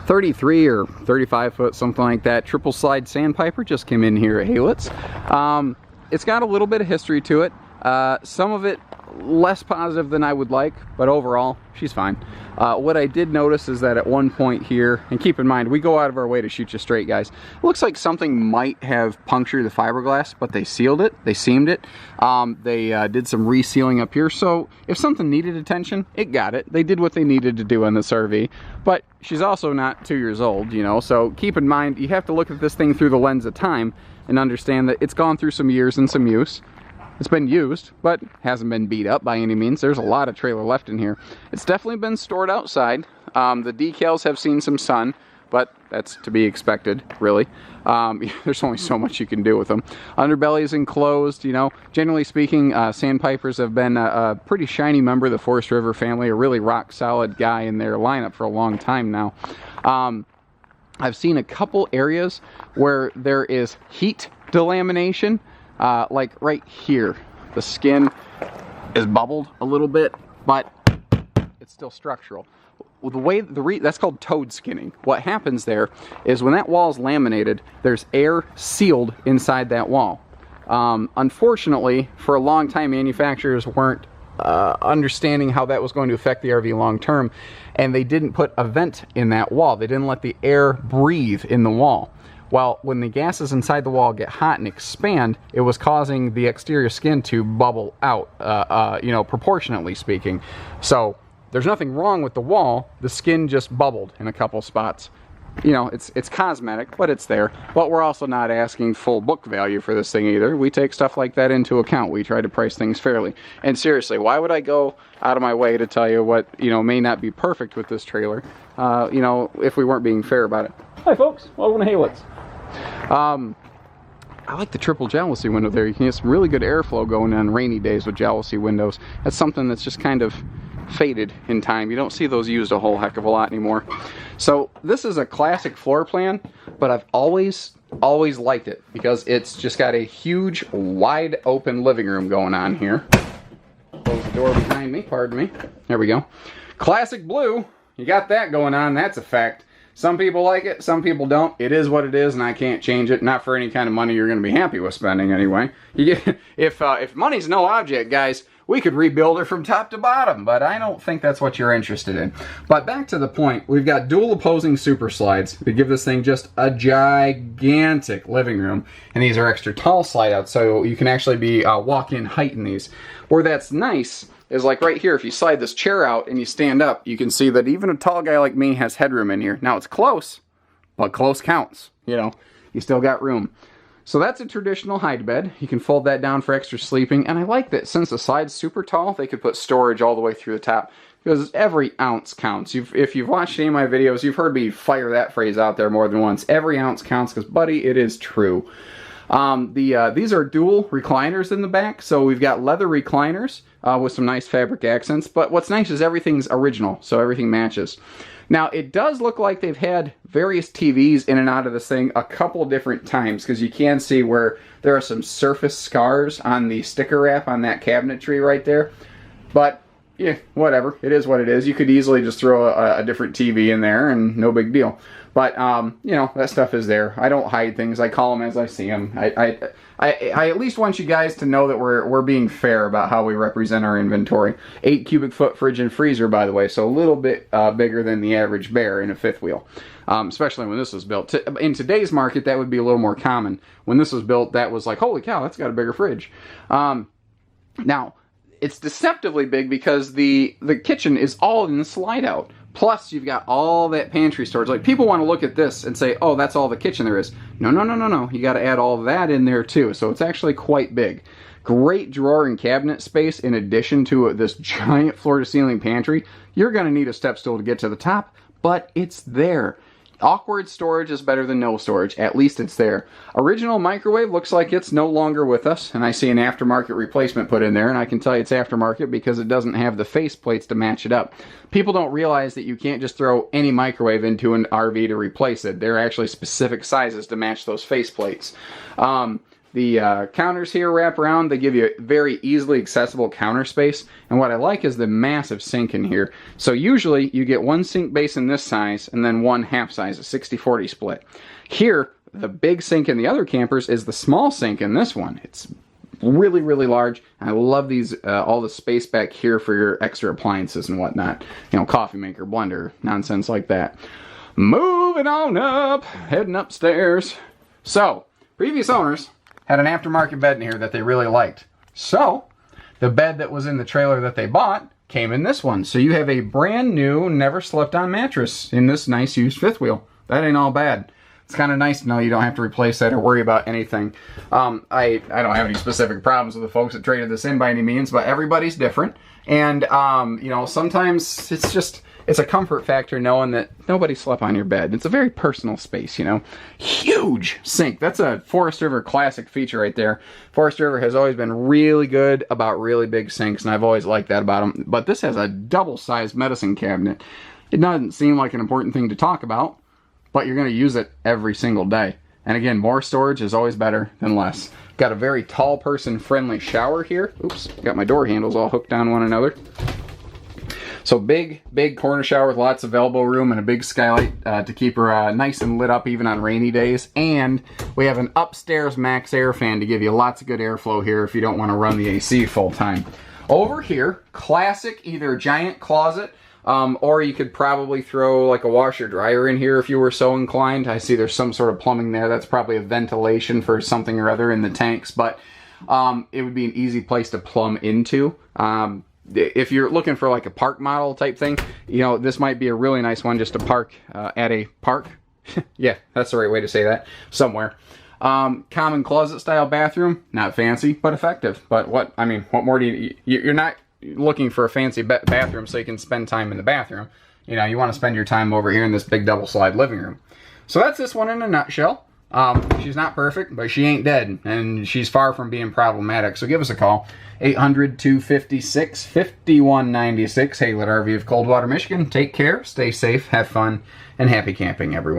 33 or 35 foot, something like that, triple slide Sandpiper just came in here at Halitz. It's got a little bit of history to it. Some of it less positive than I would like, but overall, she's fine. What I did notice is that at one point here, and keep in mind, we go out of our way to shoot you straight, guys. It looks like something might have punctured the fiberglass, but they sealed it, they seamed it. They did some resealing up here, so if something needed attention, it got it. They did what they needed to do on this RV, but she's also not 2 years old, you know, so keep in mind, you have to look at this thing through the lens of time and understand that it's gone through some years and some use. It's been used, but hasn't been beat up by any means. There's a lot of trailer left in here. It's definitely been stored outside. The decals have seen some sun, but that's to be expected, really. There's only so much you can do with them. Underbelly is enclosed, you know. Generally speaking, Sandpipers have been a pretty shiny member of the Forest River family, a really rock-solid guy in their lineup for a long time now. I've seen a couple areas where there is heat delamination. Like right here, the skin is bubbled a little bit, but it's still structural. The way that's called toad skinning. What happens there is when that wall is laminated, there's air sealed inside that wall. Unfortunately, for a long time, manufacturers weren't understanding how that was going to affect the RV long term, and they didn't put a vent in that wall. They didn't let the air breathe in the wall. Well, when the gases inside the wall get hot and expand, it was causing the exterior skin to bubble out, you know, proportionately speaking. So there's nothing wrong with the wall. The skin just bubbled in a couple spots. You know, it's cosmetic, but it's there. But we're also not asking full book value for this thing either. We take stuff like that into account. We try to price things fairly. And seriously, why would I go out of my way to tell you what, you know, may not be perfect with this trailer, you know, if we weren't being fair about it? Hi folks, welcome to Halitz. I like the triple jalousie window there. You can get some really good airflow going on rainy days with jalousie windows. That's something that's just kind of faded in time. You don't see those used a whole heck of a lot anymore. So this is a classic floor plan, but I've always liked it because it's just got a huge, wide open living room going on here. Close the door behind me, pardon me. There we go. Classic blue. You got that going on, that's a fact. Some people like it, some people don't. It is what it is, and I can't change it. Not for any kind of money you're going to be happy with spending anyway. If money's no object, guys, we could rebuild her from top to bottom, but I don't think that's what you're interested in. But back to the point, we've got dual opposing super slides that give this thing just a gigantic living room, and these are extra tall slide outs, so you can actually be walk-in height in these. Where that's nice is like right here, if you slide this chair out and you stand up, you can see that even a tall guy like me has headroom in here. Now it's close, but close counts. You know, you still got room. So that's a traditional hide bed. You can fold that down for extra sleeping, and I like that since the side's super tall, they could put storage all the way through the top because every ounce counts. If you've watched any of my videos, you've heard me fire that phrase out there more than once. Every ounce counts because, buddy, it is true. These are dual recliners in the back, so we've got leather recliners with some nice fabric accents, but what's nice is everything's original, so everything matches. Now, it does look like they've had various TVs in and out of this thing a couple different times, because you can see where there are some surface scars on the sticker wrap on that cabinetry right there, but yeah, whatever. It is what it is. You could easily just throw a different TV in there and no big deal. But, you know, that stuff is there. I don't hide things. I call them as I see them. I at least want you guys to know that we're being fair about how we represent our inventory. 8 cubic foot fridge and freezer, by the way, so a little bit bigger than the average bear in a fifth wheel. Especially when this was built. In today's market, that would be a little more common. When this was built, that was like, holy cow, that's got a bigger fridge. Now, it's deceptively big because the kitchen is all in the slide out. Plus, you've got all that pantry storage. Like, people want to look at this and say, oh, that's all the kitchen there is. No, no, no, no, no. You got to add all that in there, too. So it's actually quite big. Great drawer and cabinet space in addition to this giant floor-to-ceiling pantry. You're going to need a step stool to get to the top, but it's there. Awkward storage is better than no storage. At least it's there. Original microwave looks like it's no longer with us, and I see an aftermarket replacement put in there, and I can tell you it's aftermarket because it doesn't have the face plates to match it up. People don't realize that you can't just throw any microwave into an RV to replace it. There are actually specific sizes to match those face plates. The counters here wrap around. They give you a very easily accessible counter space. And what I like is the massive sink in here. So usually you get one sink base in this size and then one half size, a 60-40 split. Here, the big sink in the other campers is the small sink in this one. It's really, really large. I love these, all the space back here for your extra appliances and whatnot. You know, coffee maker, blender, nonsense like that. Moving on up, heading upstairs. So, previous owners had an aftermarket bed in here that they really liked. So, the bed that was in the trailer that they bought came in this one. So you have a brand new, never slept on mattress in this nice used fifth wheel. That ain't all bad. It's kind of nice to know you don't have to replace that or worry about anything. I don't have any specific problems with the folks that traded this in by any means, but everybody's different. And, you know, sometimes it's a comfort factor knowing that nobody slept on your bed. It's a very personal space, you know. Huge sink. That's a Forest River classic feature right there. Forest River has always been really good about really big sinks, and I've always liked that about them. But this has a double-sized medicine cabinet. It doesn't seem like an important thing to talk about, but you're going to use it every single day. And again, more storage is always better than less. Got a very tall person friendly shower here. Oops, got my door handles all hooked on one another. So big corner shower with lots of elbow room and a big skylight to keep her nice and lit up even on rainy days. And we have an upstairs max air fan to give you lots of good airflow here if you don't want to run the AC full time. Over here, classic either giant closet, or you could probably throw like a washer dryer in here if you were so inclined. I see there's some sort of plumbing there. That's probably a ventilation for something or other in the tanks, but it would be an easy place to plumb into. If you're looking for like a park model type thing, you know, this might be a really nice one just to park at a park. Yeah, that's the right way to say that. Somewhere. Common closet style bathroom, not fancy, but effective. But what more do you're not looking for a fancy bathroom so you can spend time in the bathroom. You know, you want to spend your time over here in this big double slide living room. So that's this one in a nutshell. She's not perfect, but she ain't dead, and she's far from being problematic. So give us a call, 800-256-5196, Haylet RV of Coldwater, Michigan. Take care, stay safe, have fun, and happy camping, everyone.